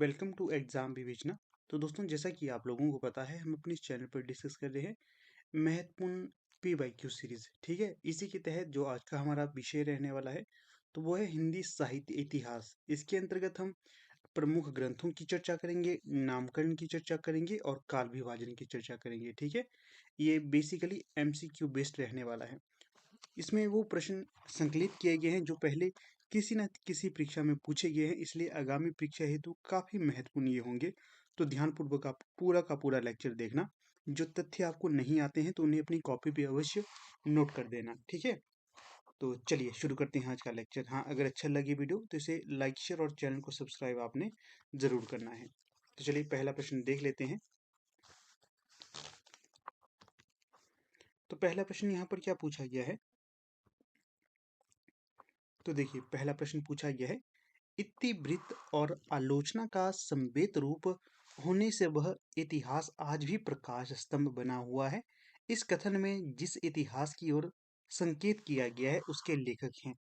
Welcome to exam विवेचना। तो दोस्तों, जैसा कि आप लोगों को पता है, हम अपने इस चैनल पर डिस्कस कर रहे हैं महत्वपूर्ण PYQ सीरीज। ठीक है, इसी के तहत जो आज का हमारा विषय रहने वाला है तो वो है हिंदी साहित्य इतिहास। इसके अंतर्गत हम प्रमुख ग्रंथों की चर्चा करेंगे, नामकरण की चर्चा करेंगे और काल विभाजन की चर्चा करेंगे। ठीक है, ये बेसिकली MCQ बेस्ड रहने वाला है। इसमें वो प्रश्न संकलित किए गए हैं जो पहले किसी न किसी परीक्षा में पूछे गए हैं, इसलिए आगामी परीक्षा हेतु काफी महत्वपूर्ण ये होंगे। तो ध्यानपूर्वक आप पूरा का पूरा लेक्चर देखना। जो तथ्य आपको नहीं आते हैं तो उन्हें अपनी कॉपी पे अवश्य नोट कर देना। ठीक है, तो चलिए शुरू करते हैं आज का लेक्चर। हाँ, अगर अच्छा लगे वीडियो तो इसे लाइक शेयर और चैनल को सब्सक्राइब आपने जरूर करना है। तो चलिए पहला प्रश्न देख लेते हैं। तो पहला प्रश्न यहाँ पर क्या पूछा गया है, तो देखिए पहला प्रश्न पूछा गया है, इतिवृत्त और आलोचना का समवेत रूप होने से वह इतिहास आज भी प्रकाश स्तंभ बना हुआ है। इस कथन में जिस इतिहास की ओर संकेत किया गया है उसके लेखक हैं।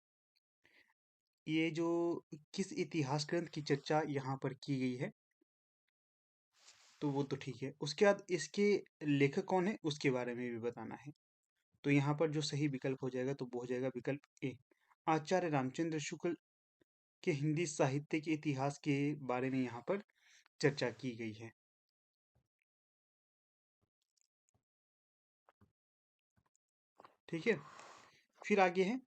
ये जो किस इतिहास ग्रंथ की चर्चा यहाँ पर की गई है तो वो तो ठीक है, उसके बाद इसके लेखक कौन है उसके बारे में भी बताना है। तो यहाँ पर जो सही विकल्प हो जाएगा तो वो हो जाएगा विकल्प ए, आचार्य रामचंद्र शुक्ल के हिंदी साहित्य के इतिहास के बारे में यहाँ पर चर्चा की गई है। ठीक है, फिर आगे है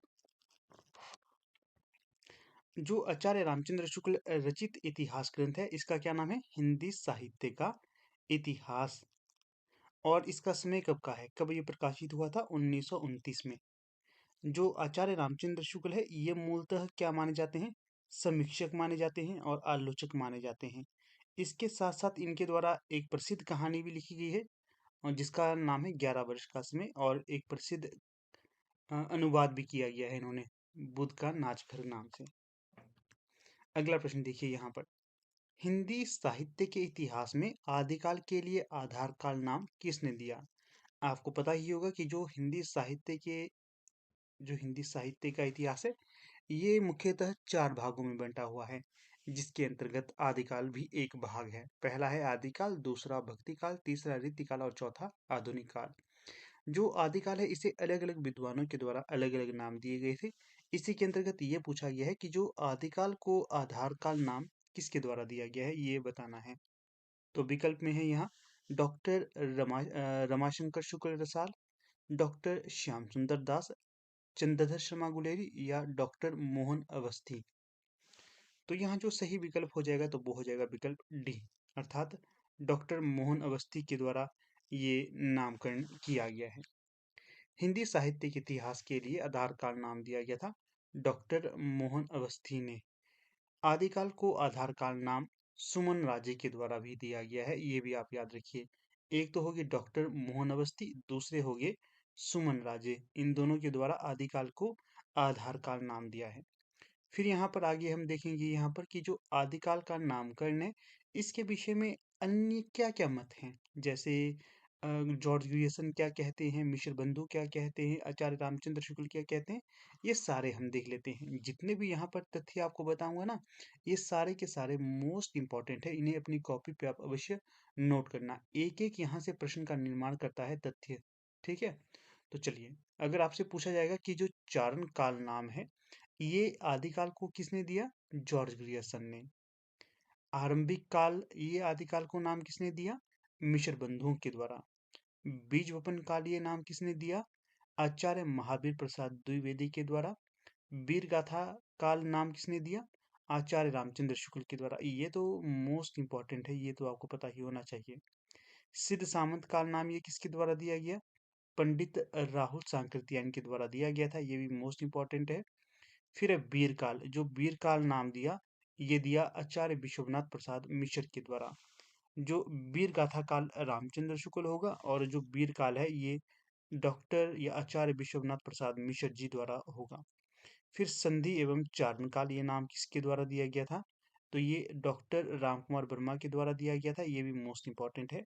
जो आचार्य रामचंद्र शुक्ल रचित इतिहास ग्रंथ है, इसका क्या नाम है, हिंदी साहित्य का इतिहास। और इसका समय कब का है, कब ये प्रकाशित हुआ था, 1929 में। जो आचार्य रामचंद्र शुक्ल है ये मूलतः क्या माने जाते हैं, समीक्षक माने जाते हैं और आलोचक माने जाते हैं। इसके साथ साथ इनके द्वारा एक प्रसिद्ध कहानी भी लिखी गई है और जिसका नाम है 11 वर्ष का समय, और एक प्रसिद्ध अनुवाद भी किया गया है इन्होंने, बुद्ध का नाच घर नाम से। अगला प्रश्न देखिए यहाँ पर, हिंदी साहित्य के इतिहास में आदिकाल के लिए आधार काल नाम किसने दिया। आपको पता ही होगा कि जो हिंदी साहित्य का इतिहास है ये मुख्यतः 4 भागों में बंटा हुआ है, जिसके अंतर्गत आदिकाल भी एक भाग है। पहला है आदिकाल, दूसरा भक्ति काल, तीसरा रीतिकाल और चौथा आधुनिक काल। जो आदिकाल है इसे अलग अलग विद्वानों के द्वारा अलग अलग नाम दिए गए थे। इसी के अंतर्गत ये पूछा गया है कि जो आदिकाल को आधार काल नाम किसके द्वारा दिया गया है ये बताना है। तो विकल्प में है यहाँ डॉक्टर रमाशंकर शुक्ल रसाल, डॉक्टर श्याम सुंदर दास, चंद्रधर शर्मा गुलेरी या डॉक्टर मोहन अवस्थी। तो यहाँ जो सही विकल्प हो जाएगा तो वो हो जाएगा विकल्प डी, अर्थात डॉक्टर मोहन अवस्थी के द्वारा ये नामकरण किया गया है। हिंदी साहित्य के इतिहास के लिए आधार काल नाम दिया गया था डॉक्टर मोहन अवस्थी ने। आदिकाल को आधार काल नाम सुमन राजे के द्वारा भी दिया गया है, ये भी आप याद रखिए। एक तो होगी डॉक्टर मोहन अवस्थी, दूसरे होंगे सुमन राजे, इन दोनों के द्वारा आदिकाल को आधार काल नाम दिया है। फिर यहाँ पर आगे हम देखेंगे यहाँ पर कि जो आदिकाल का नामकरण है इसके विषय में अन्य क्या क्या मत हैं, जैसे जॉर्ज ग्रियर्सन क्या कहते हैं, मिश्र बंधु क्या कहते हैं, आचार्य रामचंद्र शुक्ल क्या कहते हैं, ये सारे हम देख लेते हैं। जितने भी यहाँ पर तथ्य आपको बताऊंगा ना, ये सारे के सारे मोस्ट इंपॉर्टेंट है, इन्हें अपनी कॉपी पे आप अवश्य नोट करना। एक एक यहाँ से प्रश्न का निर्माण करता है तथ्य। ठीक है, तो चलिए, अगर आपसे पूछा जाएगा कि जो चारण काल नाम है ये आदिकाल को किसने दिया, जॉर्ज ग्रियर्सन ने। आरंभिक काल ये आदिकाल को नाम किसने दिया, मिश्र बंधुओं के द्वारा। बीज वपन काल ये नाम किसने दिया, आचार्य महावीर प्रसाद द्विवेदी के द्वारा। वीर गाथा काल नाम किसने दिया, आचार्य रामचंद्र शुक्ल के द्वारा। ये तो मोस्ट इंपॉर्टेंट है, ये तो आपको पता ही होना चाहिए। सिद्ध सामंत काल नाम ये किसके द्वारा दिया गया, पंडित राहुल सांकृत्यायन के द्वारा दिया गया था, ये भी मोस्ट इंपॉर्टेंट है। फिर है वीरकाल, जो वीरकाल नाम दिया ये दिया आचार्य विश्वनाथ प्रसाद मिश्र के द्वारा। जो वीर गाथा काल रामचंद्र शुक्ल होगा, और जो वीर काल है ये डॉक्टर या आचार्य विश्वनाथ प्रसाद मिश्र जी द्वारा होगा। फिर संधि एवं चारण काल ये नाम किसके द्वारा दिया गया था, तो ये डॉक्टर रामकुमार वर्मा के द्वारा दिया गया था, ये भी मोस्ट इंपॉर्टेंट है।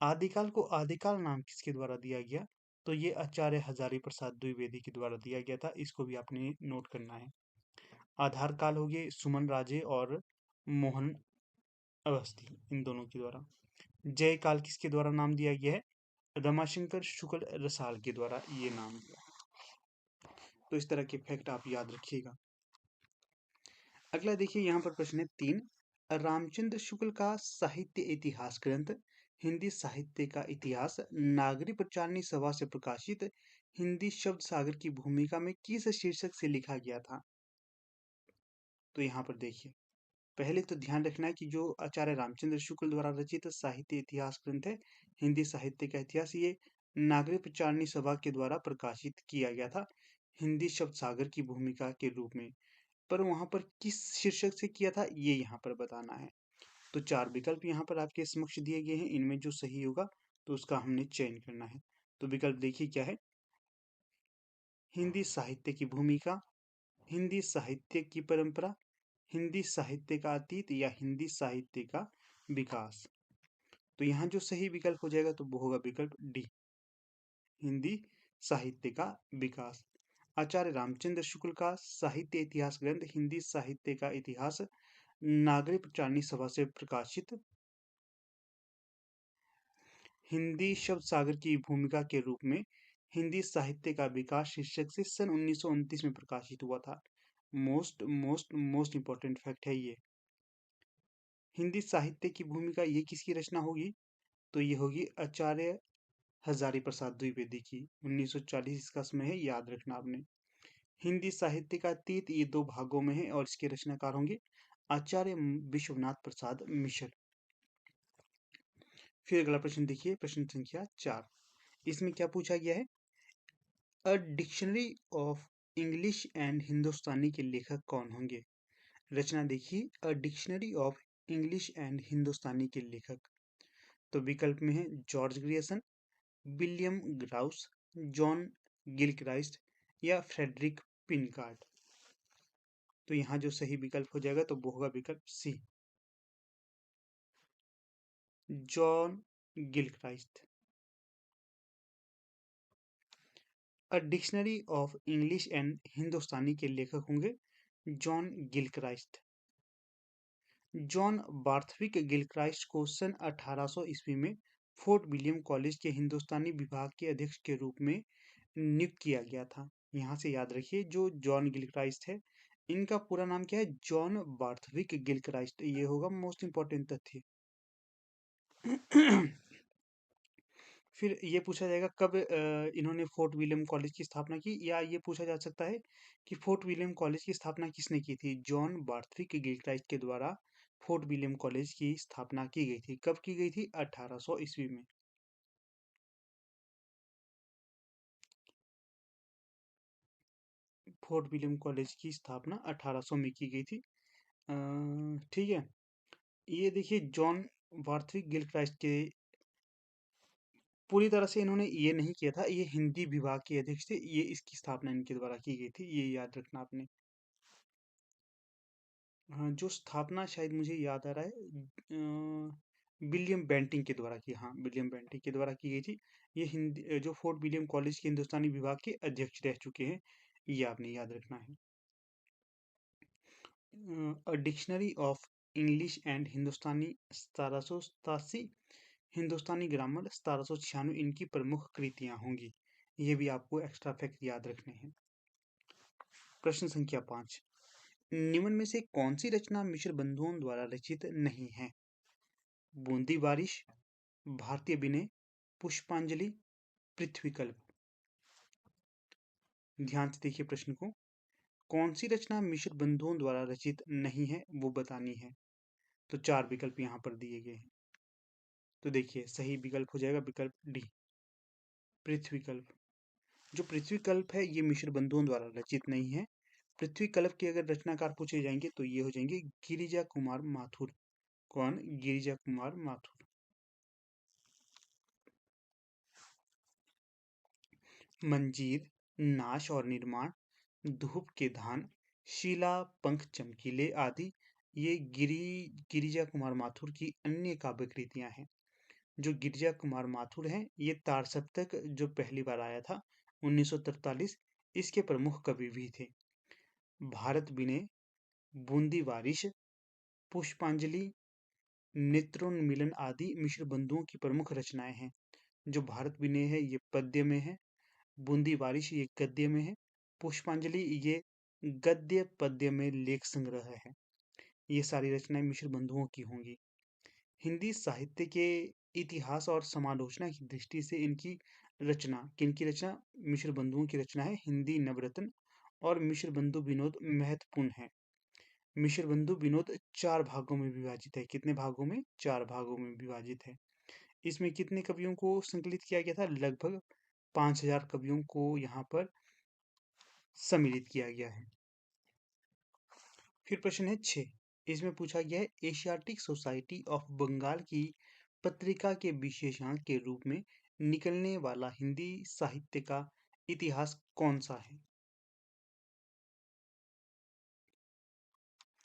आदिकाल को आदिकाल नाम किसके द्वारा दिया गया, तो ये आचार्य हजारी प्रसाद द्विवेदी के द्वारा दिया गया था, इसको भी आपने नोट करना है। आधार काल हो गए सुमन राजे और मोहन अवस्थी, इन दोनों के द्वारा। जयकाल किसके द्वारा नाम दिया गया है? रमाशंकर शुक्ल रसाल के द्वारा ये नाम दिया। तो इस तरह के फैक्ट आप याद रखिएगा। अगला देखिए, यहाँ पर प्रश्न है 3। रामचंद्र शुक्ल का साहित्य इतिहास ग्रंथ हिंदी साहित्य का इतिहास नागरी प्रचारणी सभा से प्रकाशित हिंदी शब्द सागर की भूमिका में किस शीर्षक से लिखा गया था? तो यहाँ पर देखिए, पहले तो ध्यान रखना है कि जो आचार्य रामचंद्र शुक्ल द्वारा रचित साहित्य इतिहास ग्रंथ है हिंदी साहित्य का इतिहास, ये नागरिक प्रचारणी सभा के द्वारा प्रकाशित किया गया था हिंदी शब्द सागर की भूमिका के रूप में। पर वहां पर किस शीर्षक से किया था ये यहाँ पर बताना है। तो 4 विकल्प यहाँ पर आपके समक्ष दिए गए हैं, इनमें जो सही होगा तो उसका हमने चयन करना है। तो विकल्प देखिए क्या है? हिंदी साहित्य की भूमिका, हिंदी साहित्य की परंपरा, हिंदी साहित्य का अतीत या हिंदी साहित्य का विकास। तो यहाँ जो सही विकल्प हो जाएगा तो वो होगा विकल्प डी, हिंदी साहित्य का विकास। आचार्य रामचंद्र शुक्ल का साहित्य इतिहास ग्रंथ हिंदी साहित्य का इतिहास नागरिक प्रचारणी सभा से प्रकाशित हिंदी शब्द सागर की भूमिका के रूप में हिंदी साहित्य का विकास शीर्षक से सन 1929 में प्रकाशित हुआ था। Most most most important fact है ये। हिंदी साहित्य की भूमिका ये किसकी रचना होगी? तो ये होगी आचार्य हजारी प्रसाद द्विवेदी की। 1940 इसका समय है, याद रखना आपने। हिंदी साहित्य का अतीत ये 2 भागों में है और इसके रचनाकार होंगे आचार्य विश्वनाथ प्रसाद मिश्र। फिर अगला प्रश्न देखिए, प्रश्न संख्या 4। इसमें क्या पूछा गया है? A dictionary of English and Hindustani के लेखक कौन होंगे? रचना देखिए, a dictionary of English and Hindustani के लेखक। तो विकल्प में है George Grierson, William Growse, John Gilchrist या फ्रेडरिक पिनकार्ड। तो यहाँ जो सही विकल्प हो जाएगा तो वो होगा विकल्प C, John Gilchrist. A dictionary of English and Hindustani के लेखक होंगे John Gilchrist. John Borthwick Gilchrist को सन 1800 ईस्वी में फोर्ट विलियम कॉलेज के हिंदुस्तानी विभाग के अध्यक्ष के रूप में नियुक्त किया गया था। यहाँ से याद रखिए, जो जॉन गिलक्राइस्ट है इनका पूरा नाम क्या है? John Borthwick Gilchrist. ये होगा मोस्ट इंपॉर्टेंट तथ्य। फिर ये पूछा जाएगा कब इन्होंने फोर्ट विलियम कॉलेज की स्थापना की, या ये पूछा जा सकता है कि फोर्ट विलियम कॉलेज की स्थापना किसने की थी? जॉन बार्थविक गिलक्राइस्ट के द्वारा फोर्ट विलियम कॉलेज की स्थापना की गई थी। कब की गई थी? 1800 ईस्वी में। फोर्ट विलियम कॉलेज की स्थापना 1800 में की गई थी। ठीक है। ये देखिए, जॉन बार्थविक गिलक्राइस्ट के पूरी तरह से इन्होंने ये नहीं किया था, ये हिंदी विभाग के अध्यक्ष थे, ये इसकी स्थापना इनके द्वारा की गई थी, ये याद रखना आपने। हाँ, जो स्थापना शायद मुझे याद आ रहा है विलियम बेंटिंग के द्वारा की, हाँ विलियम बेंटिंग के द्वारा की गई थी। ये हिंदी जो फोर्ट विलियम कॉलेज के हिंदुस्तानी विभाग के अध्यक्ष रह चुके हैं, ये आपने याद रखना है। A dictionary of English and Hindustani 1787, Hindustani grammar 1796 इनकी प्रमुख कृतियां होंगी। ये भी आपको एक्स्ट्रा फैक्ट याद रखने हैं। प्रश्न संख्या 5। निम्न में से कौन सी रचना मिश्र बंधुओं द्वारा रचित नहीं है? बूंदी बारिश, भारतीय विनय, पुष्पांजलि, पृथ्वी कल्प। ध्यान से देखिए प्रश्न को। कौन सी रचना मिश्र बंधुओं द्वारा रचित नहीं है वो बतानी है। तो 4 विकल्प यहाँ पर दिए गए हैं। तो देखिए, सही विकल्प हो जाएगा विकल्प डी, पृथ्वी कल्प। जो पृथ्वी कल्प है ये मिश्र बंधुओं द्वारा रचित नहीं है। पृथ्वी कल्प के अगर रचनाकार पूछे जाएंगे तो ये हो जाएंगे गिरिजा कुमार माथुर। कौन? गिरिजा कुमार माथुर। मंजीर, नाश और निर्माण, धूप के धान, शीला, पंख चमकीले आदि ये गिरिजा कुमार माथुर की अन्य काव्य कृतियां हैं। जो गिरिजा कुमार माथुर हैं ये तार सप्तक जो पहली बार आया था 1943, इसके प्रमुख कवि भी थे। भारत विनय, बूंदी बारिश, पुष्पांजलि, नेत्रोन्मिलन आदि मिश्र बंधुओं की प्रमुख रचनाएं हैं। जो भारत विनय है ये पद्य में है। बूंदी बारिश ये गद्य में है। पुष्पांजलि ये गद्य पद्य में लेख संग्रह है। ये सारी रचनाएं मिश्र बंधुओं की होंगी। हिंदी साहित्य के इतिहास और समालोचना की दृष्टि से इनकी रचना, किनकी रचना? मिश्र बंधुओं की रचना है। हिंदी नवरत्न और मिश्र बंधु विनोद महत्वपूर्ण है। मिश्र बंधु विनोद 4 भागों में विभाजित है। कितने भागों में? 4 भागों में विभाजित है। इसमें कितने कवियों को संकलित किया गया था? लगभग 5000 कवियों को यहाँ पर सम्मिलित किया गया है। फिर प्रश्न है 6। इसमें पूछा गया है एशियाटिक सोसाइटी ऑफ बंगाल की पत्रिका के विशेषांक के रूप में निकलने वाला हिंदी साहित्य का इतिहास कौन सा है?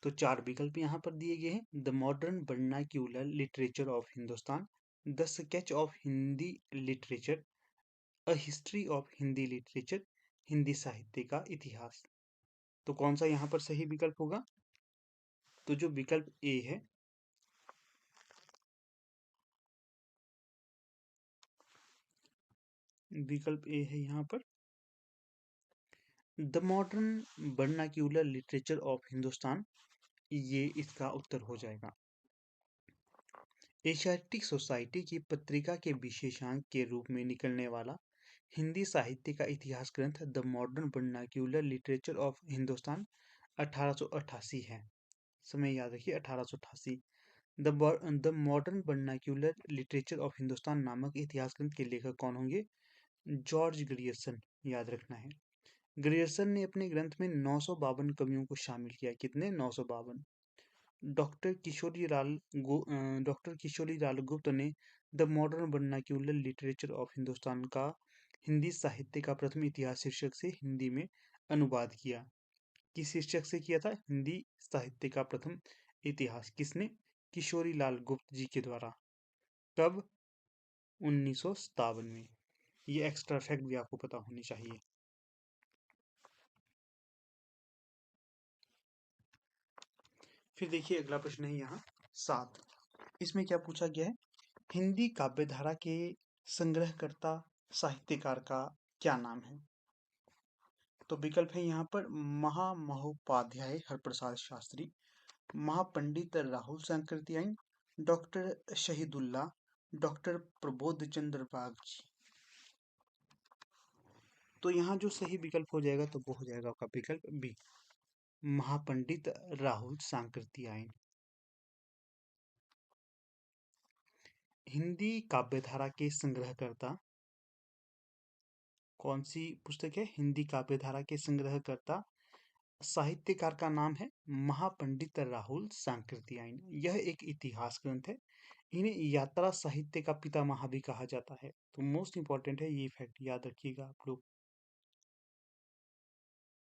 तो 4 विकल्प यहाँ पर दिए गए हैं। The modern vernacular literature of Hindustan, the sketch of Hindi literature, a history of Hindi literature, Hindi साहित्य का इतिहास। तो कौन सा यहाँ पर सही विकल्प होगा? तो जो विकल्प ए है, विकल्प ए है यहाँ पर the modern vernacular literature of Hindustan, ये इसका उत्तर हो जाएगा। एशियाटिक सोसाइटी की पत्रिका के विशेषांक के रूप में निकलने वाला हिंदी साहित्य का इतिहास ग्रंथ the modern vernacular literature of Hindustan 1888 है। समय याद रखिए 1888। The modern vernacular literature of Hindustan नामक इतिहास ग्रंथ के लेखक कौन होंगे? जॉर्ज ग्रियर्सन, याद रखना है। ग्रियर्सन ने अपने ग्रंथ में 952 कवियों को शामिल किया। कितने? 952। डॉक्टर किशोरी लाल गुप्त ने the modern vernacular literature of Hindustan का हिंदी साहित्य का प्रथम इतिहास शीर्षक से हिंदी में अनुवाद किया। किस शीर्षक से किया था? हिंदी साहित्य का प्रथम इतिहास। किसने? किशोरी लाल गुप्त जी के द्वारा। कब? 1957 में। ये एक्स्ट्रा फैक्ट भी आपको पता होनी चाहिए। फिर देखिए अगला प्रश्न है यहाँ 7। इसमें क्या पूछा गया है? हिंदी काव्यधारा के संग्रहकर्ता साहित्यकार का क्या नाम है? तो विकल्प है यहाँ पर महामहोपाध्याय हरप्रसाद शास्त्री, महापंडित राहुल सांकृत्यायन, डॉक्टर शहीदुल्लाह, डॉक्टर प्रबोध चंद्र बागची। तो यहाँ जो सही विकल्प हो जाएगा तो वो हो जाएगा आपका विकल्प बी, महापंडित राहुल सांकृत्यायन। हिंदी काव्यधारा के संग्रहकर्ता, कौन सी पुस्तक है? हिंदी काव्यधारा के संग्रहकर्ता साहित्यकार का नाम है महापंडित राहुल सांकृत्यायन। यह एक इतिहास ग्रंथ है। इन्हें यात्रा साहित्य का पितामह भी कहा जाता है। तो मोस्ट इंपॉर्टेंट है ये फैक्ट, याद रखिएगा आप लोग।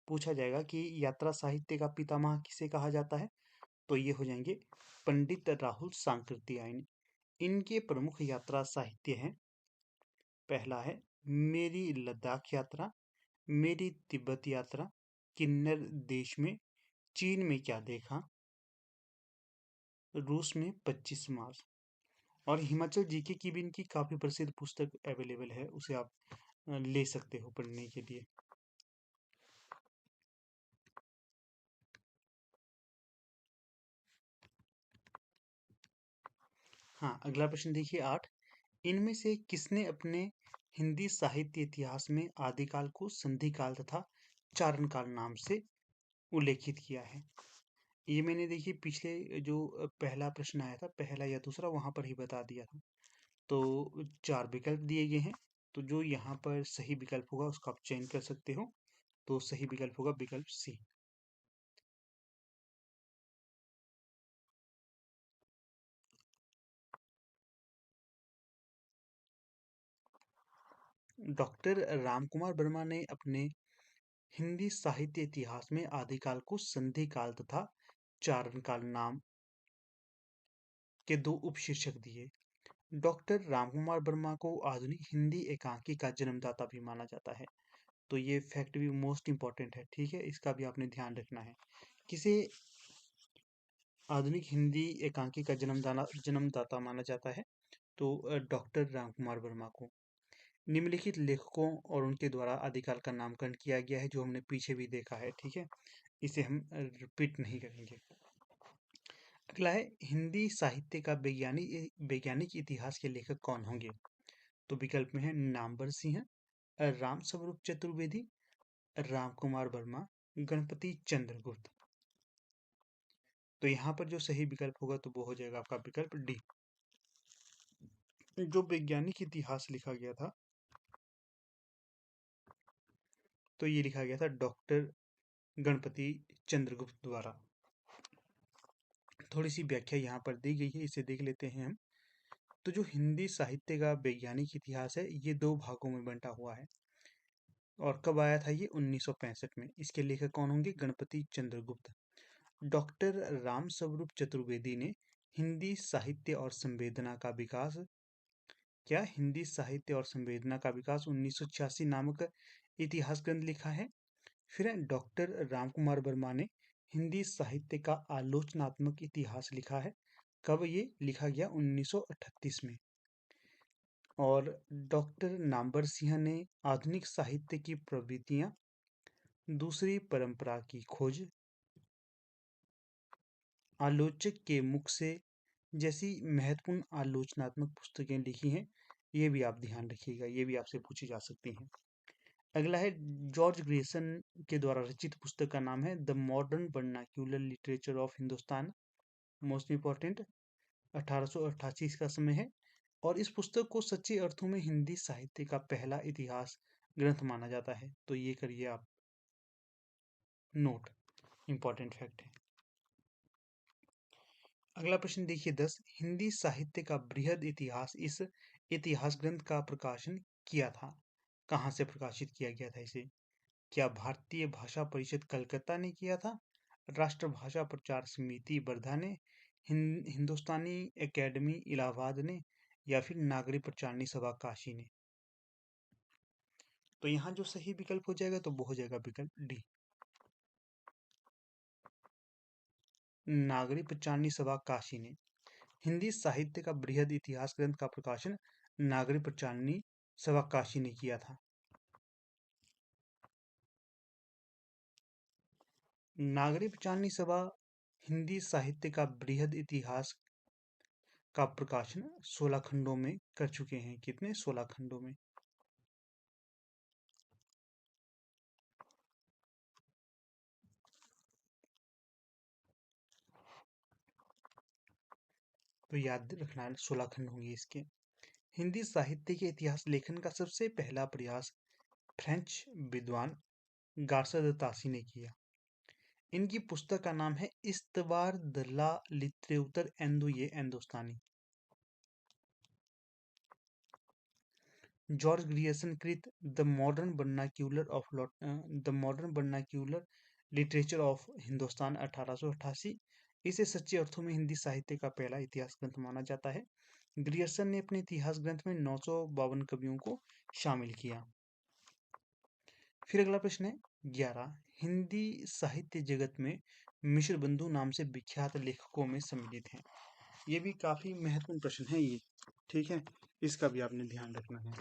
पूछा जाएगा कि यात्रा साहित्य का पितामह किसे कहा जाता है? तो ये हो जाएंगे पंडित राहुल सांकृत्यायन। इनके प्रमुख यात्रा साहित्य हैं। पहला है मेरी लद्दाख यात्रा, मेरी तिब्बत यात्रा, किन्नर देश में, चीन में क्या देखा, रूस में 25 मार्च। और हिमाचल जीके की भी इनकी काफी प्रसिद्ध पुस्तक अवेलेबल है, उसे आप ले सकते हो पढ़ने के लिए। हाँ, अगला प्रश्न देखिए 8। इनमें से किसने अपने हिंदी साहित्य इतिहास में आदिकाल को संधिकाल तथा चारणकाल नाम से उल्लेखित किया है? ये मैंने देखिए पिछले जो पहला प्रश्न आया था, पहला या दूसरा, वहां पर ही बता दिया था। तो 4 विकल्प दिए गए हैं। तो जो यहाँ पर सही विकल्प होगा उसका आप चयन कर सकते हो। तो सही विकल्प होगा विकल्प सी। डॉक्टर रामकुमार वर्मा ने अपने हिंदी साहित्य इतिहास में आदिकाल को संधिकाल तथा चारणकाल नाम के 2 उपशीर्षक दिए। डॉक्टर रामकुमार वर्मा को आधुनिक हिंदी एकांकी का जन्मदाता भी माना जाता है। तो ये फैक्ट भी मोस्ट इंपॉर्टेंट है, ठीक है, इसका भी आपने ध्यान रखना है। किसे आधुनिक हिंदी एकांकी का जन्मदाता माना जाता है तो डॉक्टर राम कुमार वर्मा को। निम्नलिखित लेखकों और उनके द्वारा आदिकाल का नामकरण किया गया है, जो हमने पीछे भी देखा है। ठीक है, इसे हम रिपीट नहीं करेंगे। अगला है, हिंदी साहित्य का वैज्ञानिक इतिहास के लेखक कौन होंगे? तो विकल्प में है नामवर सिंह, राम स्वरूप चतुर्वेदी, राम कुमार वर्मा, गणपति चंद्रगुप्त। तो यहाँ पर जो सही विकल्प होगा तो वो हो जाएगा आपका विकल्प डी। जो वैज्ञानिक इतिहास लिखा गया था तो ये लिखा गया था डॉक्टर गणपति चंद्रगुप्त द्वारा। थोड़ी सी व्याख्या यहाँ पर दी गई है, इसे देख लेते हैं हम। तो जो हिंदी साहित्य का वैज्ञानिक इतिहास है ये दो भागों में बंटा हुआ है। और कब आया था ये? 1965 में। इसके लेखक कौन होंगे? गणपति चंद्रगुप्त। डॉक्टर राम स्वरूप चतुर्वेदी ने हिंदी साहित्य और संवेदना का विकास हिंदी साहित्य और संवेदना का विकास 1986 नामक इतिहास ग्रंथ लिखा है। फिर डॉक्टर राम कुमार वर्मा ने हिंदी साहित्य का आलोचनात्मक इतिहास लिखा है। कब ये लिखा गया? 1938 में। और डॉक्टर नामवर सिंह ने आधुनिक साहित्य की प्रवृत्तियां, दूसरी परंपरा की खोज, आलोचक के मुख से जैसी महत्वपूर्ण आलोचनात्मक पुस्तकें लिखी हैं। ये भी आप ध्यान रखिएगा, ये भी आपसे पूछी जा सकती हैं। अगला है, जॉर्ज ग्रेसन के द्वारा रचित पुस्तक का नाम है the modern vernacular literature of Hindustan. Most important, 1888 इसका समय है। और इस पुस्तक को सच्चे अर्थों में हिंदी साहित्य का पहला इतिहास ग्रंथ माना जाता है। तो ये करिए आप नोट, इंपॉर्टेंट फैक्ट है। अगला प्रश्न देखिए 10, हिंदी साहित्य का बृहद इतिहास, इस इतिहास ग्रंथ का प्रकाशन किया था। कहाँ से प्रकाशित किया गया था इसे? क्या भारतीय भाषा परिषद कलकत्ता ने किया था, राष्ट्रभाषा प्रचार समिति वर्धा ने, हिंदुस्तानी एकेडमी इलाहाबाद ने, या फिर नागरिक प्रचारणी सभा काशी ने? तो यहाँ जो सही विकल्प हो जाएगा तो वो हो जाएगा विकल्प डी, नागरिक प्रचारणी सभा काशी ने। हिंदी साहित्य का बृहद इतिहास ग्रंथ का प्रकाशन नागरिक प्रचारणी सभा काशी ने किया था। नागरिक प्रचारणी सभा हिंदी साहित्य का बृहद इतिहास का प्रकाशन 16 खंडों में कर चुके हैं। कितने? 16 खंडों में। तो याद रखना है 16 खंड होंगे इसके। हिंदी साहित्य के इतिहास लेखन का सबसे पहला प्रयास फ्रेंच विद्वान गार्सद तासी ने किया। इनकी पुस्तक का नाम है इस्तवार द ला लिटरेचर एंदुए एंदोस्तानी। जॉर्ज ग्रियर्सन कृत the modern vernacular literature of Hindustan 1888। इसे सच्चे अर्थों में हिंदी साहित्य का पहला इतिहास ग्रंथ माना जाता है। ग्रियर्सन ने अपने इतिहास ग्रंथ में 952 कवियों को शामिल किया। फिर अगला प्रश्न है 11, हिंदी साहित्य जगत में मिश्र बंधु नाम से विख्यात लेखकों में सम्मिलित हैं। ये भी काफी महत्वपूर्ण प्रश्न है ये। ठीक है, इसका भी आपने ध्यान रखना है।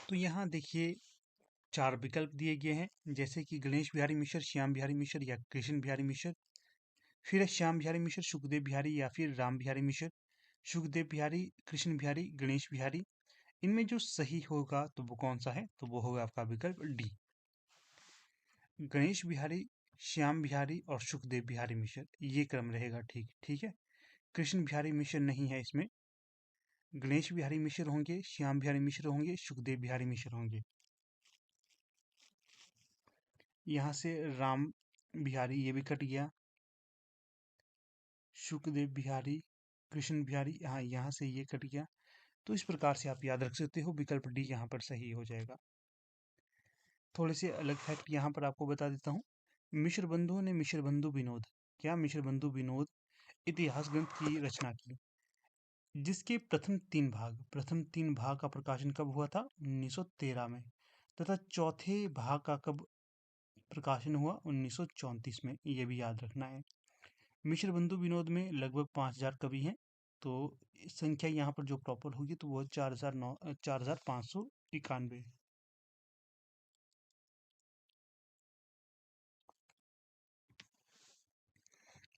तो यहाँ देखिए 4 विकल्प दिए गए हैं, जैसे कि गणेश बिहारी मिश्र, श्याम बिहारी मिश्र या कृष्ण बिहारी मिश्र। फिर है श्याम बिहारी मिश्र, सुखदेव बिहारी या फिर राम बिहारी मिश्र। सुखदेव बिहारी, कृष्ण बिहारी, गणेश बिहारी इनमें जो सही होगा तो वो कौन सा है, तो वो होगा आपका विकल्प डी। गणेश बिहारी, श्याम बिहारी और सुखदेव बिहारी मिश्र, ये क्रम रहेगा। ठीक ठीक है। कृष्ण बिहारी मिश्र नहीं है इसमें। गणेश बिहारी मिश्र होंगे, श्याम बिहारी मिश्र होंगे, सुखदेव बिहारी मिश्र होंगे। यहाँ से राम बिहारी ये भी कट गया, सुखदेव बिहारी, कृष्ण बिहारी, यहाँ से ये कट गया। तो इस प्रकार से आप याद रख सकते हो, विकल्प डी यहाँ पर सही हो जाएगा। थोड़े से अलग फैक्ट यहाँ पर आपको बता देता हूँ। मिश्र बंधुओं ने मिश्र बंधु विनोद, क्या मिश्र बंधु विनोद इतिहास ग्रंथ की रचना की, जिसके प्रथम तीन भाग का प्रकाशन कब हुआ था, 1913 में, तथा चौथे भाग का कब प्रकाशन हुआ, 1934 में। ये भी याद रखना है। मिश्र बंधु विनोद में लगभग 5000 कवि हैं, तो संख्या यहाँ पर जो प्रॉपर होगी तो वो 4591।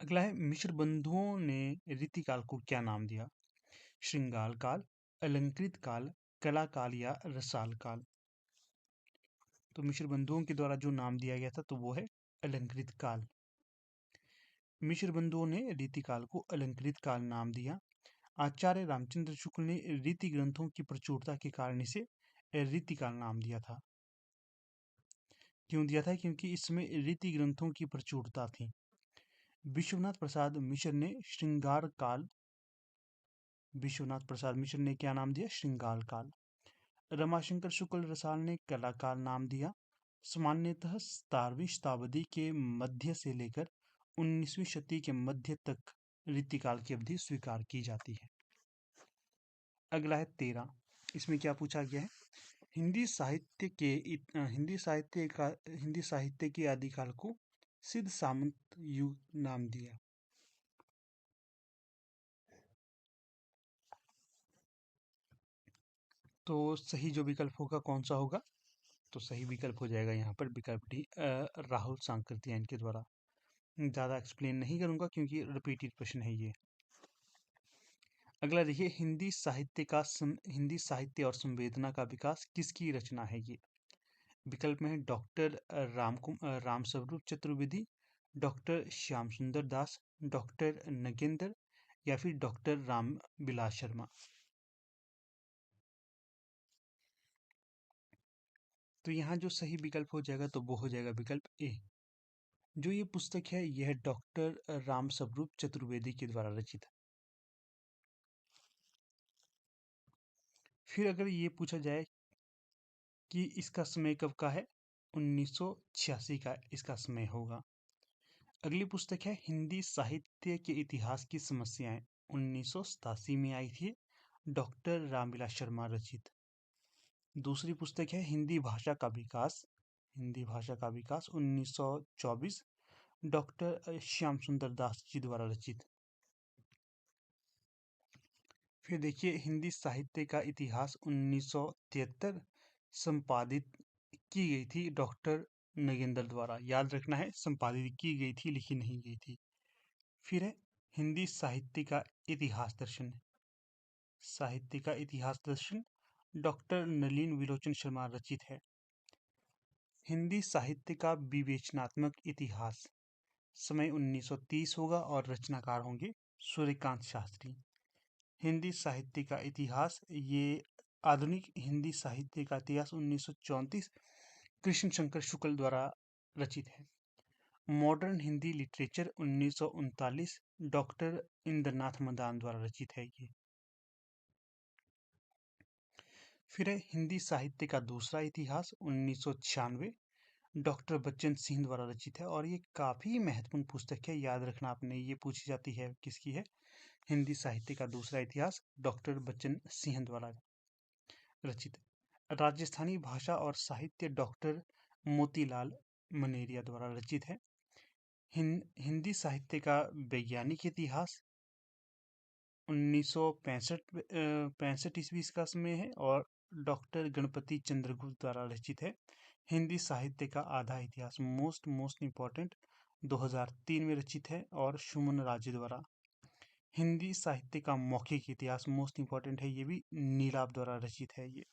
अगला है, मिश्र बंधुओं ने रीतिकाल को क्या नाम दिया, श्रृंगार काल, अलंकृत काल, कला काल या रसाल काल। तो मिश्र बंधुओं के द्वारा जो नाम दिया गया था तो वो है अलंकृत काल। मिश्र बंधुओं ने रीतिकाल को अलंकृत काल नाम दिया। आचार्य रामचंद्र शुक्ल ने रीति ग्रंथों की प्रचुरता के कारण इसे रीतिकाल नाम दिया था। क्यों दिया था, क्योंकि इसमें रीति ग्रंथों की प्रचुरता थी। विश्वनाथ प्रसाद मिश्र ने क्या नाम दिया, श्रृंगार काल। रमाशंकर शुक्ल रसाल ने कला काल नाम दिया। सामान्यतः 17वीं शताब्दी के मध्य से लेकर 19वीं शताब्दी के मध्य तक रीतिकाल की अवधि स्वीकार की जाती है। अगला है 13। इसमें क्या पूछा गया है, हिंदी साहित्य के आदिकाल को सिद्ध सामंत युग नाम दिया। तो सही जो विकल्प होगा कौन सा होगा, तो सही विकल्प हो जाएगा यहाँ पर विकल्प डी, राहुल सांकृत्यायन के द्वारा। ज़्यादा एक्सप्लेन नहीं करूंगा क्योंकि रिपीटेड प्रश्न है ये। अगला देखिए, हिंदी साहित्य और संवेदना का विकास किसकी रचना है ये। विकल्प में है डॉक्टर राम स्वरूप चतुर्वेदी, डॉक्टर श्याम सुंदर दास, डॉक्टर नगेंद्र या फिर डॉक्टर राम बिलास शर्मा। तो यहाँ जो सही विकल्प हो जाएगा तो वो हो जाएगा विकल्प ए। जो ये पुस्तक है यह डॉक्टर राम स्वरूप चतुर्वेदी के द्वारा रचित है। फिर अगर ये पूछा जाए कि इसका समय कब का है, 1986 का इसका समय होगा। अगली पुस्तक है हिंदी साहित्य के इतिहास की समस्याएं, 1987 में आई थी, डॉक्टर रामविलास शर्मा रचित। दूसरी पुस्तक है हिंदी भाषा का विकास 1924, डॉक्टर श्याम सुंदर दास जी द्वारा रचित। फिर देखिए, हिंदी साहित्य का इतिहास 1973 संपादित की गई थी डॉक्टर नगेंद्र द्वारा। याद रखना है, संपादित की गई थी, लिखी नहीं गई थी। फिर है हिंदी साहित्य का इतिहास दर्शन, डॉक्टर नलिन विलोचन शर्मा रचित है। हिंदी साहित्य का विवेचनात्मक इतिहास, समय 1930 होगा और रचनाकार होंगे सूर्यकांत शास्त्री। हिंदी साहित्य का इतिहास, ये आधुनिक हिंदी साहित्य का इतिहास 1934 कृष्ण शंकर शुक्ल द्वारा रचित है। Modern Hindi literature 1939 doctor Indranath Madan द्वारा रचित है ये। फिर है हिंदी साहित्य का दूसरा इतिहास 1996 डॉक्टर बच्चन सिंह द्वारा रचित है, और ये काफ़ी महत्वपूर्ण पुस्तक है। याद रखना आपने, ये पूछी जाती है किसकी है, हिंदी साहित्य का दूसरा इतिहास डॉक्टर बच्चन सिंह द्वारा रचित। राजस्थानी भाषा और साहित्य डॉक्टर मोतीलाल मनेरिया द्वारा रचित है। हिंदी साहित्य का वैज्ञानिक इतिहास 1965 ईस्वी का समय है और डॉक्टर गणपति चंद्रगुप्त द्वारा रचित है। हिंदी साहित्य का आधा इतिहास, मोस्ट इम्पॉर्टेंट, 2003 में रचित है और सुमन राजे द्वारा। हिंदी साहित्य का मौखिक इतिहास मोस्ट इम्पॉर्टेंट है, ये भी नीलाभ द्वारा रचित है ये।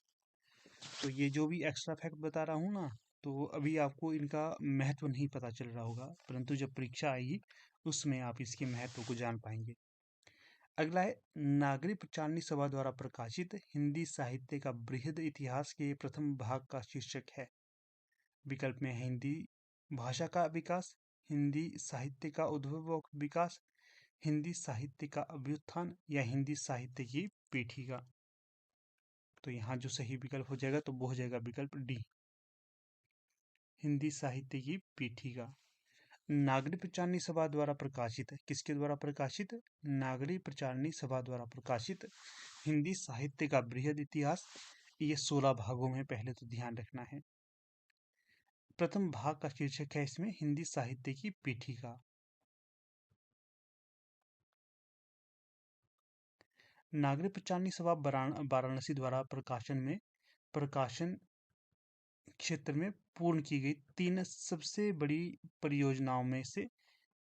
तो ये जो भी एक्स्ट्रा फैक्ट बता रहा हूँ ना, तो अभी आपको इनका महत्व नहीं पता चल रहा होगा, परंतु जब परीक्षा आएगी उसमें आप इसके महत्व को जान पाएंगे। अगला है, नागरी प्रचारणी सभा द्वारा प्रकाशित हिंदी साहित्य का बृहद इतिहास के प्रथम भाग का शीर्षक है। विकल्प में है हिंदी भाषा का विकास, हिंदी साहित्य का उद्भव और विकास, हिंदी साहित्य का अभ्युत्थान या हिंदी साहित्य की पीठिका। तो यहाँ जो सही विकल्प हो जाएगा तो वो हो जाएगा विकल्प डी, हिंदी साहित्य की पीठिका। नागरी प्रचारणी सभा द्वारा प्रकाशित, किसके द्वारा प्रकाशित? नागरी प्रचारणी सभा द्वारा प्रकाशित हिंदी साहित्य का बृहद इतिहास, ये 16 भागों में, पहले तो ध्यान रखना है। प्रथम भाग का शीर्षक है इसमें हिंदी साहित्य की पीठिका। नागरी प्रचारणी सभा वाराणसी द्वारा प्रकाशन क्षेत्र में पूर्ण की गई 3 सबसे बड़ी परियोजनाओं में से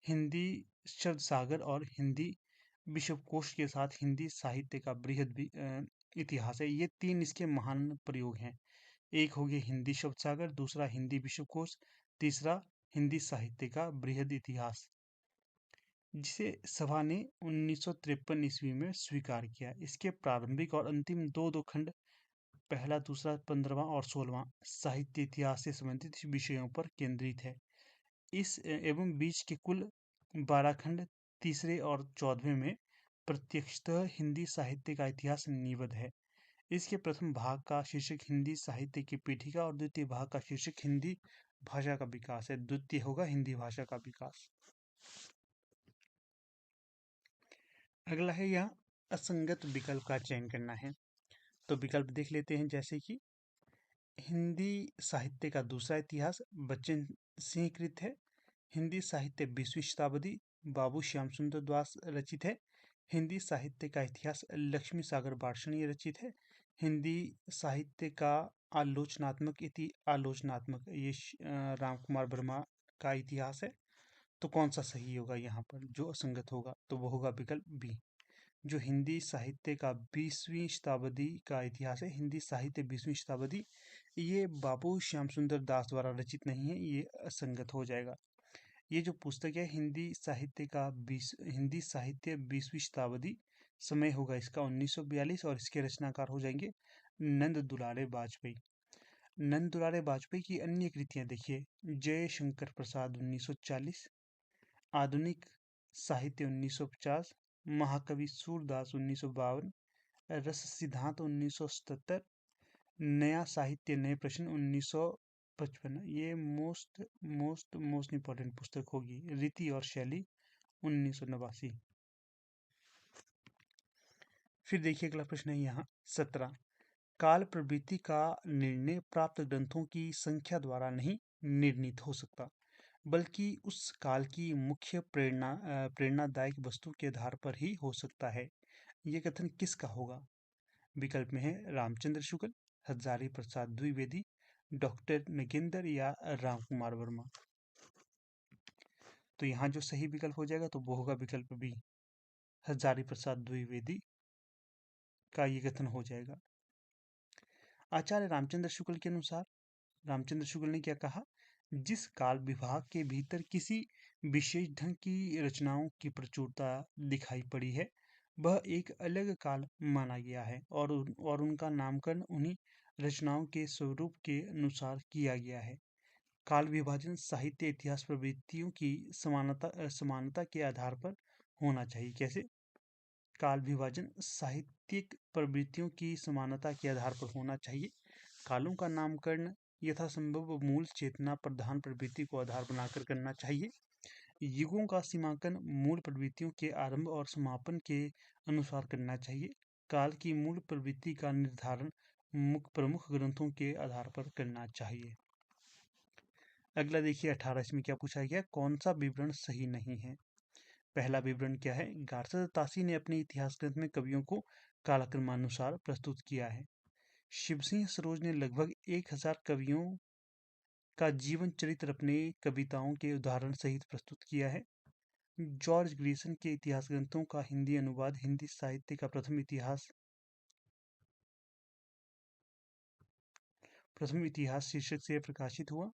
हिंदी शब्द सागर और हिंदी विश्वकोश के साथ हिंदी साहित्य का बृहद इतिहास है। ये 3 इसके महान प्रयोग हैं। एक हो गया हिंदी शब्द सागर, दूसरा हिंदी विश्वकोश, तीसरा हिंदी साहित्य का बृहद इतिहास, जिसे सभा ने 1953 ईस्वी में स्वीकार किया। इसके प्रारंभिक और अंतिम दो खंड, पहला, दूसरा, 15वां और 16वां, साहित्य इतिहास से संबंधित विषयों पर केंद्रित है। इस एवं बीच के कुल 12 खंड तीसरे और 14वें में प्रत्यक्षतः हिंदी साहित्य का इतिहास निबद्ध है। इसके प्रथम भाग का शीर्षक हिंदी साहित्य की पीठिका और द्वितीय भाग का शीर्षक हिंदी भाषा का विकास है। द्वितीय होगा हिंदी भाषा का विकास। अगला है, यहाँ असंगत विकल्प का चयन करना है। तो विकल्प देख लेते हैं, जैसे कि हिंदी साहित्य का दूसरा इतिहास बच्चन सिंह कृत है। हिंदी साहित्य 20वीं शताब्दी बाबू श्याम सुंदर द्वारा रचित है। हिंदी साहित्य का इतिहास लक्ष्मी सागर बार्षणीय रचित है। हिंदी साहित्य का आलोचनात्मक ये राम कुमार वर्मा का इतिहास है। तो कौन सा सही होगा यहाँ पर जो असंगत होगा? तो वो होगा विकल्प बी, जो हिंदी साहित्य का 20वीं शताब्दी का इतिहास है। हिंदी साहित्य 20वीं शताब्दी, ये बाबू श्याम सुंदर दास द्वारा रचित नहीं है, ये असंगत हो जाएगा। ये जो पुस्तक है हिंदी साहित्य 20वीं शताब्दी, समय होगा इसका 1942 और इसके रचनाकार हो जाएंगे नंद दुलारे वाजपेयी। नंद दुलारे वाजपेयी की अन्य कृतियां देखिए, जय शंकर प्रसाद 1940, आधुनिक साहित्य 1950, महाकवि सूरदास 1952, रस सिद्धांत 1977, नया साहित्य नए प्रश्न 1955। ये मोस्ट इंपॉर्टेंट पुस्तक होगी। रीति और शैली 1989। फिर देखिए अगला प्रश्न है यहाँ 17, काल प्रवृत्ति का निर्णय प्राप्त ग्रंथों की संख्या द्वारा नहीं निर्णीत हो सकता, बल्कि उस काल की मुख्य प्रेरणादायक वस्तु के आधार पर ही हो सकता है। ये कथन किसका होगा? विकल्प में है रामचंद्र शुक्ल, हजारी प्रसाद द्विवेदी, डॉक्टर नगेंद्र या राम कुमार वर्मा। तो यहाँ जो सही विकल्प हो जाएगा तो वो होगा विकल्प बी, हजारी प्रसाद द्विवेदी का ये कथन हो जाएगा। आचार्य रामचंद्र शुक्ल के अनुसार रामचंद्र शुक्ल ने क्या कहा? जिस काल विभाग के भीतर किसी विशेष ढंग की रचनाओं की प्रचुरता दिखाई पड़ी है, वह एक अलग काल माना गया है और उनका नामकरण उन्हीं रचनाओं के स्वरूप के अनुसार किया गया है। काल विभाजन साहित्य इतिहास प्रवृत्तियों की समानता के आधार पर होना चाहिए। कैसे? काल विभाजन साहित्यिक प्रवृत्तियों की समानता के आधार पर होना चाहिए। कालों का नामकरण यथासंभव मूल चेतना प्रधान प्रवृत्ति को आधार बनाकर करना चाहिए। युगों का सीमांकन मूल प्रवृत्तियों के आरंभ और समापन के अनुसार करना चाहिए। काल की मूल प्रवृत्ति का निर्धारण प्रमुख ग्रंथों के आधार पर करना चाहिए। अगला देखिए 18, इसमें क्या पूछा गया? कौन सा विवरण सही नहीं है? पहला विवरण क्या है? गार्सद तासी ने अपने इतिहास ग्रंथ में कवियों को कालक्रमानुसार प्रस्तुत किया है। शिवसिंह सरोज ने लगभग 1000 कवियों का जीवन चरित्र अपने कविताओं के उदाहरण सहित प्रस्तुत किया है। जॉर्ज ग्रीसन के इतिहास ग्रंथों का हिंदी अनुवाद हिंदी साहित्य का प्रथम इतिहास शीर्षक से प्रकाशित हुआ।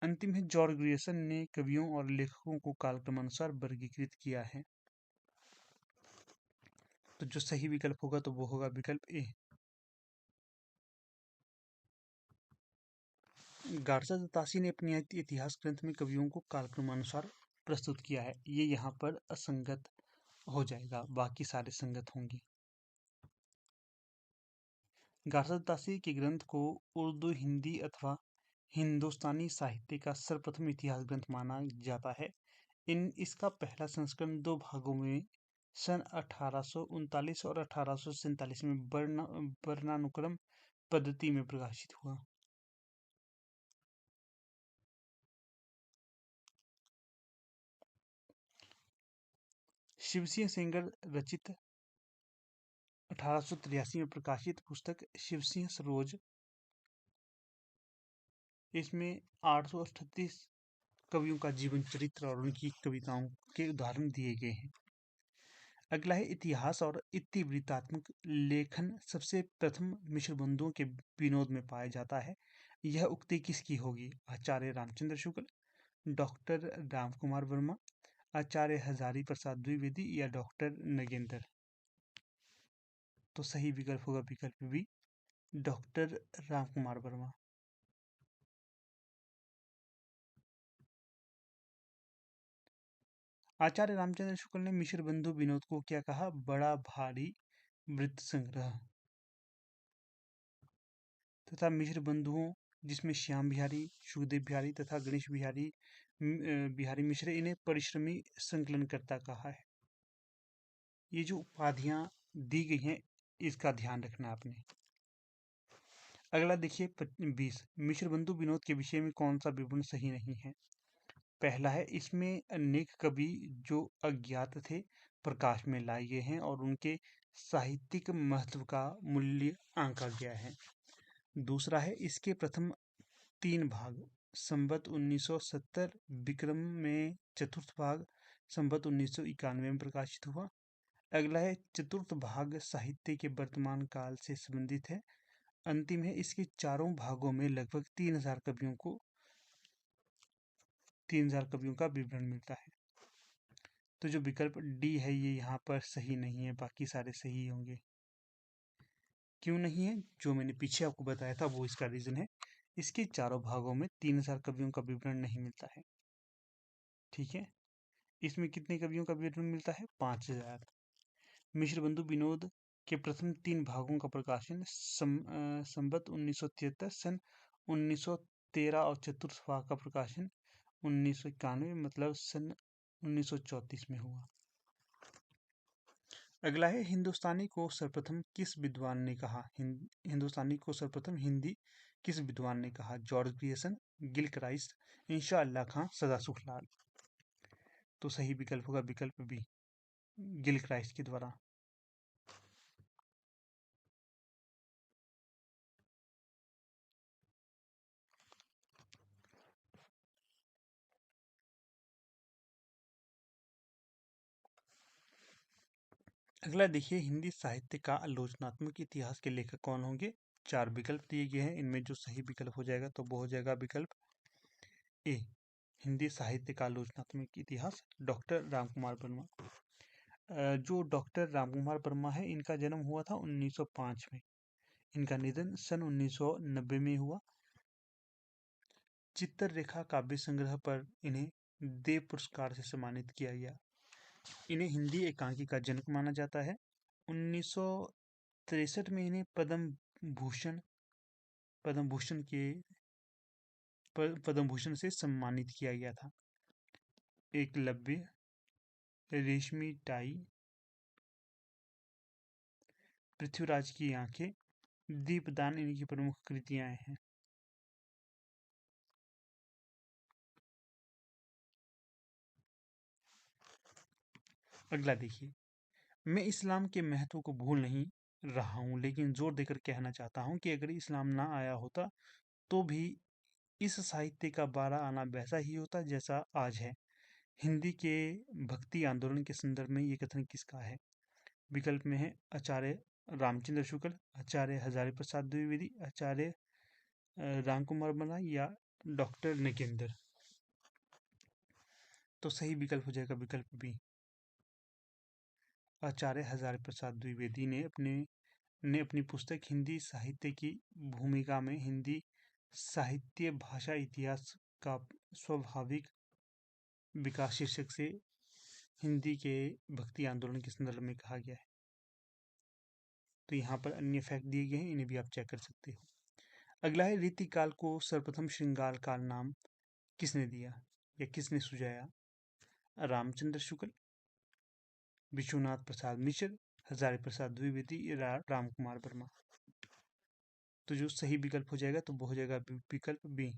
अंतिम है, जॉर्ज ग्रियर्सन ने कवियों और लेखकों को कालक्रमानुसार वर्गीकृत किया है। तो जो सही विकल्प होगा तो वो होगा विकल्प ए। गार्सा दत्तासी ने अपने इतिहास ग्रंथ में कवियों को कालक्रमानुसार प्रस्तुत किया है। ये यहाँ पर असंगत हो जाएगा, बाकी सारे संगत होंगे। गार्सा दत्तासी के ग्रंथ को उर्दू, हिंदी अथवा हिंदुस्तानी साहित्य का सर्वप्रथम इतिहास ग्रंथ माना जाता है। इसका पहला संस्करण 2 भागों में सन 1839 और 1847 में वर्णानुक्रम पद्धति में प्रकाशित हुआ। शिवसिंह सेंगर रचित 1883 में प्रकाशित पुस्तक शिवसिंह सरोज, इसमें 838 कवियों का जीवन चरित्र और उनकी कविताओं के उदाहरण दिए गए हैं। अगला है, इतिहास और इतिवृत्तात्मक लेखन सबसे प्रथम मिश्र बंधुओं के विनोद में पाया जाता है। यह उक्ति किसकी होगी? आचार्य रामचंद्र शुक्ल, डॉक्टर राम कुमार वर्मा, आचार्य हजारी प्रसाद द्विवेदी या डॉक्टर नगेंद्र। तो सही विकल्प होगा विकल्प बी, डॉक्टर राम कुमार वर्मा। आचार्य रामचंद्र शुक्ल ने मिश्र बंधु विनोद को क्या कहा? बड़ा भारी वृत्त संग्रह। तथा मिश्र बंधुओं जिसमें श्याम बिहारी, सुखदेव बिहारी तथा गणेश बिहारी मिश्र, इन्हें परिश्रमी संकलनकर्ता कहा है। ये जो उपाधियां दी गई हैं इसका ध्यान रखना आपने। अगला देखिए 20, मिश्र बंधु विनोद के विषय में कौन सा विवरण सही नहीं है? पहला है, इसमें अनेक कवि जो अज्ञात थे प्रकाश में लाए गए हैं और उनके साहित्यिक महत्व का मूल्य आंका गया है। दूसरा है, इसके प्रथम 3 भाग संवत 1970 विक्रम में, चतुर्थ भाग संवत 1991 में प्रकाशित हुआ। अगला है, चतुर्थ भाग साहित्य के वर्तमान काल से संबंधित है। अंतिम है, इसके चारों भागों में लगभग 3000 कवियों का विवरण मिलता है। तो जो विकल्प डी है ये यहाँ पर सही नहीं है, बाकी सारे सही होंगे। क्यों नहीं है? जो मैंने पीछे आपको बताया था वो इसका रीजन है। इसके चारों भागों में 3000 कवियों का विवरण नहीं मिलता है। ठीक है, इसमें कितने कवियों का विवरण मिलता है? 5000। मिश्र बंधु विनोद के प्रथम 3 भागों का प्रकाशन संवत 1973, सन 1913 और चतुर्थ भाग का प्रकाशन 1991 मतलब सन 1934 में हुआ। अगला है, हिंदुस्तानी को सर्वप्रथम किस विद्वान ने कहा? हिंदुस्तानी को सर्वप्रथम हिंदी किस विद्वान ने कहा? जॉर्ज ग्रियर्सन, गिलक्राइस्ट, इंशा अल्लाह खां, सदा सुखलाल। तो सही विकल्प होगा विकल्प बी, गिलक्राइस्ट के द्वारा। अगला देखिए, हिंदी साहित्य का आलोचनात्मक इतिहास के लेखक कौन होंगे? 4 विकल्प दिए गए हैं, इनमें जो सही विकल्प हो जाएगा तो वो हो जाएगा विकल्प ए, हिंदी साहित्य का आलोचनात्मक इतिहास, डॉक्टर राम कुमार वर्मा। जो डॉक्टर राम कुमार वर्मा है इनका जन्म हुआ था 1905 में, इनका निधन सन 1990 में हुआ। चित्ररेखा काव्य संग्रह पर इन्हें देव पुरस्कार से सम्मानित किया गया। इन्हें हिंदी एकांकी का जनक माना जाता है। 1963 में इन्हें पद्म भूषण से सम्मानित किया गया था। एकलव्य, रेशमी टाई, पृथ्वीराज की आंखें, दीपदान इनकी प्रमुख कृतियां हैं। अगला देखिए, मैं इस्लाम के महत्व को भूल नहीं रहा हूं, लेकिन जोर देकर कहना चाहता हूं कि अगर इस्लाम ना आया होता तो भी इस साहित्य का 12 आना वैसा ही होता जैसा आज है। हिंदी के भक्ति आंदोलन के संदर्भ में ये कथन किसका है? विकल्प में है आचार्य रामचंद्र शुक्ल, आचार्य हजारी प्रसाद द्विवेदी, आचार्य राम कुमार बना या डॉक्टर नगेंद्र। तो सही विकल्प हो जाएगा विकल्प बी, आचार्य हजारी प्रसाद द्विवेदी ने अपनी पुस्तक हिंदी साहित्य की भूमिका में हिंदी साहित्य भाषा इतिहास का स्वाभाविक विकास शीर्षक से हिंदी के भक्ति आंदोलन के संदर्भ में कहा गया है। तो यहाँ पर अन्य फैक्ट दिए गए हैं, इन्हें भी आप चेक कर सकते हो। अगला है रीतिकाल को सर्वप्रथम श्रृंगार काल नाम किसने दिया या किसने सुझाया? रामचंद्र शुक्ल, विश्वनाथ प्रसाद मिश्र, हजारी प्रसाद द्विवेदी, राम कुमार वर्मा। तो जो सही विकल्प हो जाएगा तो वो हो जाएगा विकल्प बी,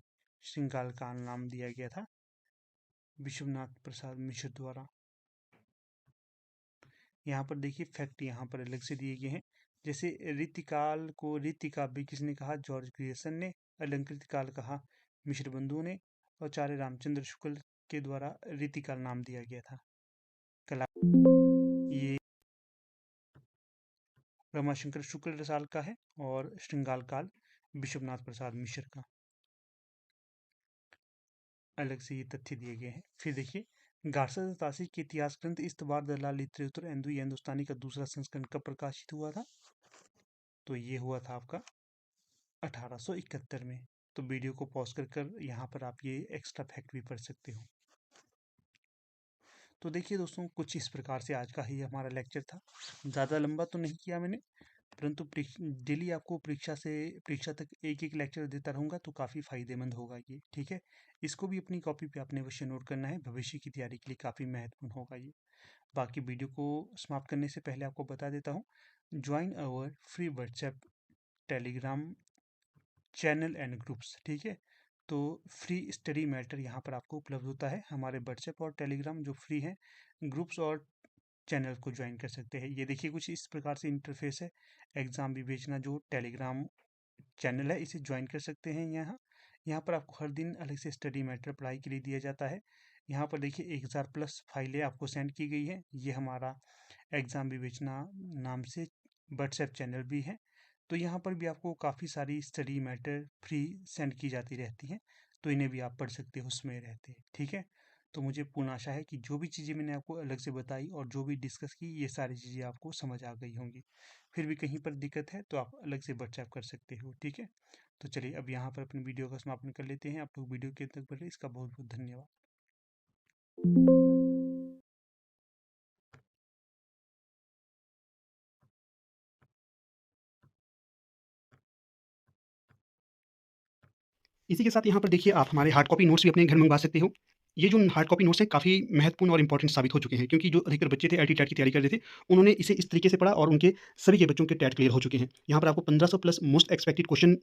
श्रृंगार काल नाम दिया गया था विश्वनाथ प्रसाद मिश्र द्वारा। यहाँ पर देखिए फैक्ट यहाँ पर अलग से दिए गए हैं। जैसे रीतिकाल को रीतिकाव्य किसने कहा? जॉर्ज ग्रियर्सन ने। अलंकृत काल कहा मिश्र बंधुओं ने। और आचार्य रामचंद्र शुक्ल के द्वारा रीतिकाल नाम दिया गया था। कला ये रमाशंकर शुक्ल रसाल का है और श्रृंगार काल विश्वनाथ प्रसाद मिश्र का। अलग से ये तथ्य दिए गए हैं। फिर देखिए गार्सा तासी के इतिहास ग्रंथ इस्तवार द ला लिटरेचर एंडू हिंदुस्तानी का दूसरा संस्करण कब प्रकाशित हुआ था? तो ये हुआ था आपका 1871 में। तो वीडियो को पॉज कर यहाँ पर आप ये एक्स्ट्रा फैक्ट भी पढ़ सकते हो। तो देखिए दोस्तों कुछ इस प्रकार से आज का ही हमारा लेक्चर था। ज़्यादा लंबा तो नहीं किया मैंने, परंतु डेली आपको परीक्षा तक एक एक लेक्चर देता रहूँगा तो काफ़ी फायदेमंद होगा ये, ठीक है। इसको भी अपनी कॉपी पे आपने अवश्य नोट करना है, भविष्य की तैयारी के लिए काफ़ी महत्वपूर्ण होगा ये। बाकी वीडियो को समाप्त करने से पहले आपको बता देता हूँ, join our free WhatsApp Telegram channel and groups, ठीक है। तो फ्री स्टडी मैटर यहाँ पर आपको उपलब्ध होता है। हमारे व्हाट्सएप और टेलीग्राम जो फ्री हैं, ग्रुप्स और चैनल को ज्वाइन कर सकते हैं। ये देखिए कुछ इस प्रकार से इंटरफेस है। एग्ज़ाम विवेचना जो टेलीग्राम चैनल है, इसे ज्वाइन कर सकते हैं। यहाँ पर आपको हर दिन अलग से स्टडी मैटर पढ़ाई के लिए दिया जाता है। यहाँ पर देखिए 1000+ फाइलें आपको सेंड की गई है। ये हमारा एग्ज़ाम विवेचना नाम से व्हाट्सएप चैनल भी है। तो यहाँ पर भी आपको काफ़ी सारी स्टडी मैटर फ्री सेंड की जाती रहती हैं, तो इन्हें भी आप पढ़ सकते हो उसमें रहते, ठीक है। तो मुझे पूर्ण आशा है कि जो भी चीज़ें मैंने आपको अलग से बताई और जो भी डिस्कस की, ये सारी चीज़ें आपको समझ आ गई होंगी। फिर भी कहीं पर दिक्कत है तो आप अलग से व्हाट्सएप कर सकते हो, ठीक है। तो चलिए अब यहाँ पर अपनी वीडियो का समापन कर लेते हैं। आप लोग वीडियो के तक बढ़े, इसका बहुत बहुत धन्यवाद। इसी के साथ यहाँ पर देखिए आप हमारे हार्ड कॉपी नोट्स भी अपने घर मंगवा सकते हो। ये जो हार्ड कॉपी नोट्स हैं काफ़ी महत्वपूर्ण और इंपॉर्टेंट साबित हो चुके हैं, क्योंकि जो अधिकतर बच्चे थे एलटी टेट की तैयारी कर रहे थे, उन्होंने इसे इस तरीके से पढ़ा और उनके सभी के बच्चों के टेट क्लियर हो चुके हैं। यहाँ पर आपको 1500+ मोस्ट एक्सपेक्टेड क्वेश्चन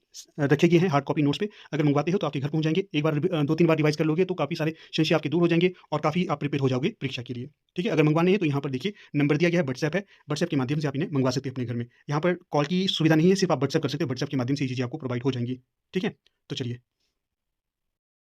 रखे गए हैं हार्ड कॉपी नोट्स पे। अगर मंगवाते हो तो आपके घर पहुँच जाएंगे। एक बार 2-3 बार रिवाइज कर लोगे तो काफ़ी सारे संशय आपके दूर हो जाएंगे और काफ़ी आप प्रिपेयर हो जाओगे परीक्षा के लिए, ठीक है। अगर मंगवाने हैं तो यहाँ पर देखिए नंबर दिया गया है, व्हाट्सएप है, व्हाट्सएप के माध्यम से आप इन्हें मंगवा सकते हैं अपने घर में। यहाँ पर कॉल की सुविधा नहीं है, सिर्फ आप व्हाट्सएप कर सकते हो, व्हाट्सएप के माध्यम से ये चीज़ें आपको प्रोवाइड हो जाएंगी, ठीक है। तो चलिए।